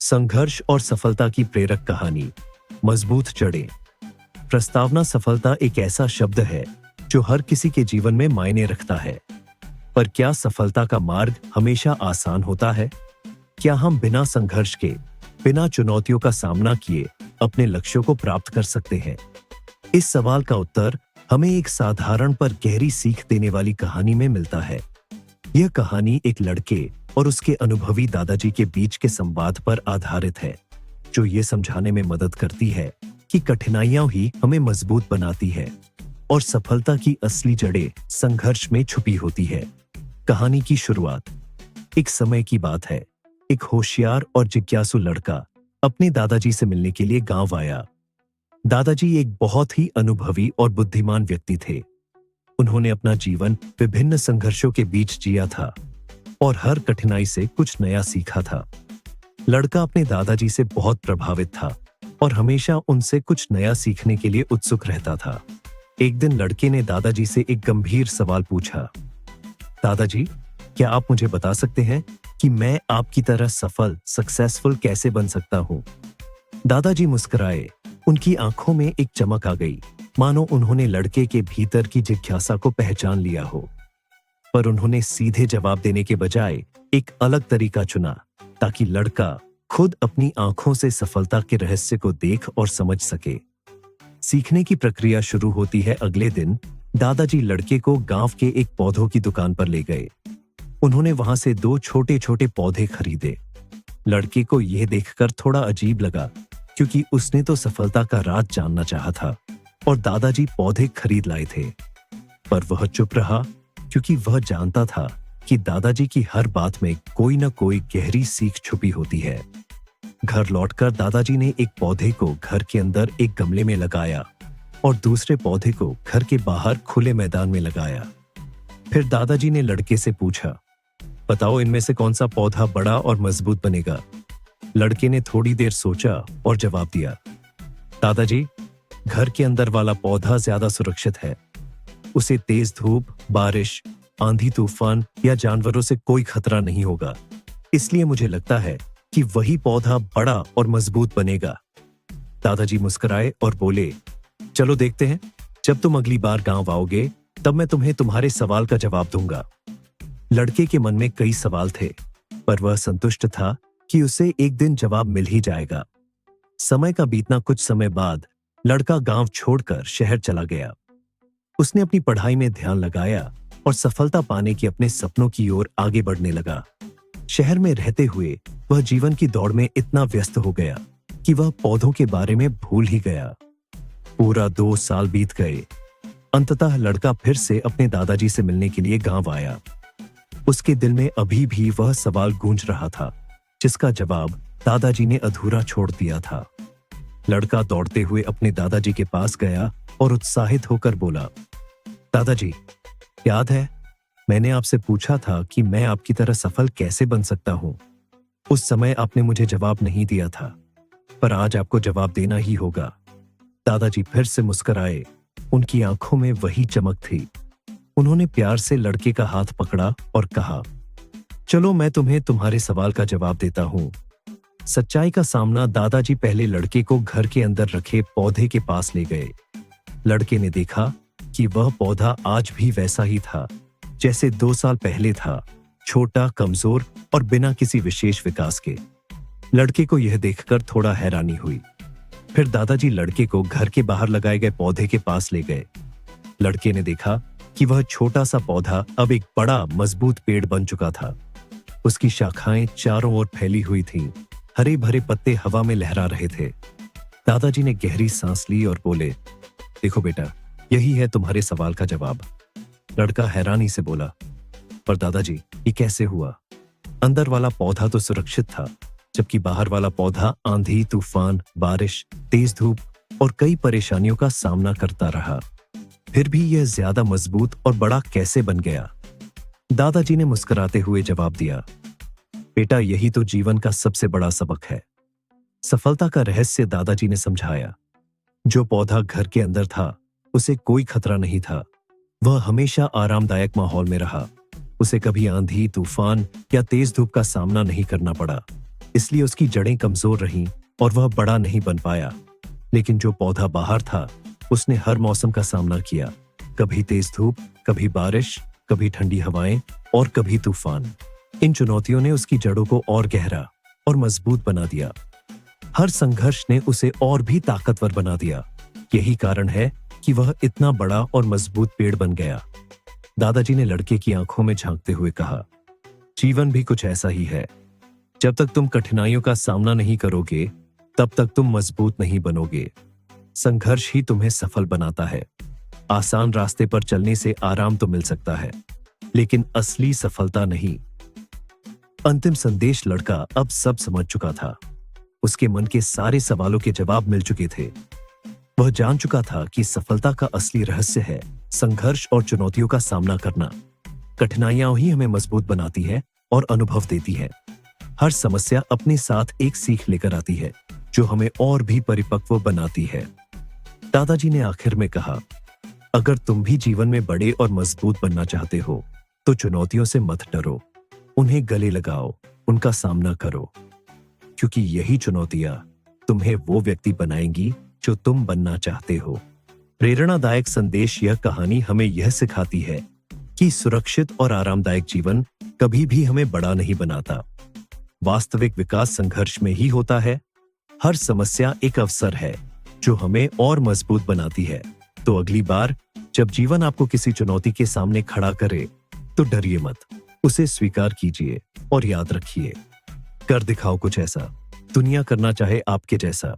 संघर्ष और सफलता की प्रेरक कहानी। मजबूत जड़ें। प्रस्तावना सफलता एक ऐसा शब्द है जो हर किसी के जीवन में मायने रखता है। पर क्या सफलता का मार्ग हमेशा आसान होता है? क्या हम बिना संघर्ष के, बिना चुनौतियों का सामना किए अपने लक्ष्यों को प्राप्त कर सकते हैं? इस सवाल का उत्तर हमें एक साधारण पर गहरी सीख देने वाली कहानी में मिलता है। यह कहानी एक लड़के और उसके अनुभवी दादाजी के बीच के संवाद पर आधारित है, जो ये समझाने में मदद करती है कि कठिनाइयां ही हमें मजबूत बनाती है और सफलता की असली जड़ें संघर्ष में छुपी होती है। कहानी की शुरुआत। एक समय की बात है। एक होशियार और जिज्ञासु लड़का अपने दादाजी से मिलने के लिए गांव आया। दादाजी एक बहुत ही अनुभवी और बुद्धिमान व्यक्ति थे। उन्होंने अपना जीवन विभिन्न संघर्षों के बीच जिया था और हर कठिनाई से कुछ नया सीखा था। लड़का अपने दादाजी से बहुत प्रभावित था और हमेशा उनसे कुछ नया सीखने के लिए उत्सुक रहता था। एक दिन लड़के ने दादाजी से एक गंभीर सवाल पूछा। दादाजी, क्या आप मुझे बता सकते हैं कि मैं आपकी तरह सक्सेसफुल कैसे बन सकता हूँ? दादाजी मुस्कुराए। उनकी आंखों में एक चमक आ गई, मानो उन्होंने लड़के के भीतर की जिज्ञासा को पहचान लिया हो। पर उन्होंने सीधे जवाब देने के बजाय एक अलग तरीका चुना, ताकि लड़का खुद अपनी आंखों से सफलता के रहस्य को देख और समझ सके। सीखने की प्रक्रिया शुरू होती है अगले दिन। दादाजी लड़के को गांव के एक पौधों की दुकान पर ले गए। उन्होंने वहां से 2 छोटे छोटे पौधे खरीदे। लड़के को यह देखकर थोड़ा अजीब लगा, क्योंकि उसने तो सफलता का राज जानना चाहा था और दादाजी पौधे खरीद लाए थे। पर वह चुप रहा, क्योंकि वह जानता था कि दादाजी की हर बात में कोई न कोई गहरी सीख छुपी होती है। घर लौटकर दादाजी ने एक पौधे को घर के अंदर एक गमले में लगाया और दूसरे पौधे को घर के बाहर खुले मैदान में लगाया। फिर दादाजी ने लड़के से पूछा, बताओ इनमें से कौन सा पौधा बड़ा और मजबूत बनेगा? लड़के ने थोड़ी देर सोचा और जवाब दिया, दादाजी, घर के अंदर वाला पौधा ज्यादा सुरक्षित है। उसे तेज धूप, बारिश, आंधी तूफान या जानवरों से कोई खतरा नहीं होगा। इसलिए मुझे लगता है कि वही पौधा बड़ा और मजबूत बनेगा। दादाजी मुस्कुराए और बोले, चलो देखते हैं। जब तुम अगली बार गांव आओगे, तब मैं तुम्हें तुम्हारे सवाल का जवाब दूंगा। लड़के के मन में कई सवाल थे, पर वह संतुष्ट था कि उसे एक दिन जवाब मिल ही जाएगा। समय का बीतना कुछ समय बाद लड़का गांव छोड़कर शहर चला गया। उसने अपनी पढ़ाई में ध्यान लगाया और सफलता पाने के अपने सपनों की ओर आगे बढ़ने लगा। शहर में रहते हुए वह जीवन की दौड़ में इतना व्यस्त हो गया कि वह पौधों के बारे में भूल ही गया। पूरा 2 साल बीत गए। अंततः लड़का फिर से अपने दादाजी से मिलने के लिए गांव आया। उसके दिल में अभी भी वह सवाल गूंज रहा था, जिसका जवाब दादाजी ने अधूरा छोड़ दिया था। लड़का दौड़ते हुए अपने दादाजी के पास गया और उत्साहित होकर बोला, दादाजी, याद है, मैंने आपसे पूछा था कि मैं आपकी तरह सफल कैसे बन सकता हूं। उस समय आपने मुझे जवाब नहीं दिया था, पर आज आपको जवाब देना ही होगा। दादाजी फिर से मुस्कुराए। उनकी आंखों में वही चमक थी। उन्होंने प्यार से लड़के का हाथ पकड़ा और कहा, चलो मैं तुम्हें तुम्हारे सवाल का जवाब देता हूं। सच्चाई का सामना। दादाजी पहले लड़के को घर के अंदर रखे पौधे के पास ले गए। लड़के ने देखा कि वह पौधा आज भी वैसा ही था जैसे 2 साल पहले था, छोटा, कमजोर और बिना किसी विशेष विकास के। लड़के को यह देखकर थोड़ा हैरानी हुई। फिर दादाजी लड़के को घर के बाहर लगाए गए पौधे के पास ले गए। लड़के ने देखा कि वह छोटा सा पौधा अब एक बड़ा मजबूत पेड़ बन चुका था। उसकी शाखाएं चारों ओर फैली हुई थीं। हरे भरे पत्ते हवा में लहरा रहे थे। दादाजी ने गहरी सांस ली और बोले, देखो बेटा, यही है तुम्हारे सवाल का जवाब। लड़का हैरानी से बोला, पर दादाजी, ये कैसे हुआ? अंदर वाला पौधा तो सुरक्षित था, जबकि बाहर वाला पौधा आंधी, तूफान, बारिश, तेज धूप और कई परेशानियों का सामना करता रहा। फिर भी यह ज्यादा मजबूत और बड़ा कैसे बन गया? दादाजी ने मुस्कुराते हुए जवाब दिया, बेटा, यही तो जीवन का सबसे बड़ा सबक है। सफलता का रहस्य दादाजी ने समझाया। जो पौधा घर के अंदर था, उसे कोई खतरा नहीं था। वह हमेशा आरामदायक माहौल में रहा। उसे कभी आंधी, तूफान या तेज धूप का सामना नहीं करना पड़ा। इसलिए उसकी जड़ें कमजोर रहीं और वह बड़ा नहीं बन पाया। लेकिन जो पौधा बाहर था, उसने हर मौसम का सामना किया। कभी तेज धूप, कभी बारिश, कभी ठंडी हवाएं और कभी तूफान। इन चुनौतियों ने उसकी जड़ों को और गहरा और मजबूत बना दिया। हर संघर्ष ने उसे और भी ताकतवर बना दिया। यही कारण है कि वह इतना बड़ा और मजबूत पेड़ बन गया। दादाजी ने लड़के की आंखों में झांकते हुए कहा, जीवन भी कुछ ऐसा ही है। जब तक तुम कठिनाइयों का सामना नहीं करोगे, तब तक तुम मजबूत नहीं बनोगे। संघर्ष ही तुम्हें सफल बनाता है। आसान रास्ते पर चलने से आराम तो मिल सकता है, लेकिन असली सफलता नहीं। अंतिम संदेश लड़का अब सब समझ चुका था। उसके मन के सारे सवालों के जवाब मिल चुके थे। वह जान चुका था कि सफलता का असली रहस्य है संघर्ष और चुनौतियों का सामना करना। कठिनाइयां ही हमें मजबूत बनाती है और अनुभव देती है। हर समस्या अपने साथ एक सीख लेकर आती है, जो हमें और भी परिपक्व बनाती है। दादाजी ने आखिर में कहा, अगर तुम भी जीवन में बड़े और मजबूत बनना चाहते हो, तो चुनौतियों से मत डरो। उन्हें गले लगाओ, उनका सामना करो, क्योंकि यही चुनौतियां तुम्हें वो व्यक्ति बनाएंगी जो तुम बनना चाहते हो। प्रेरणादायक संदेश यह कहानी हमें यह सिखाती है कि सुरक्षित और आरामदायक जीवन कभी भी हमें बड़ा नहीं बनाता। वास्तविक विकास संघर्ष में ही होता है। हर समस्या एक अवसर है जो हमें और मजबूत बनाती है। तो अगली बार जब जीवन आपको किसी चुनौती के सामने खड़ा करे, तो डरिए मत, उसे स्वीकार कीजिए और याद रखिए, कर दिखाओ कुछ ऐसा दुनिया करना चाहे आपके जैसा।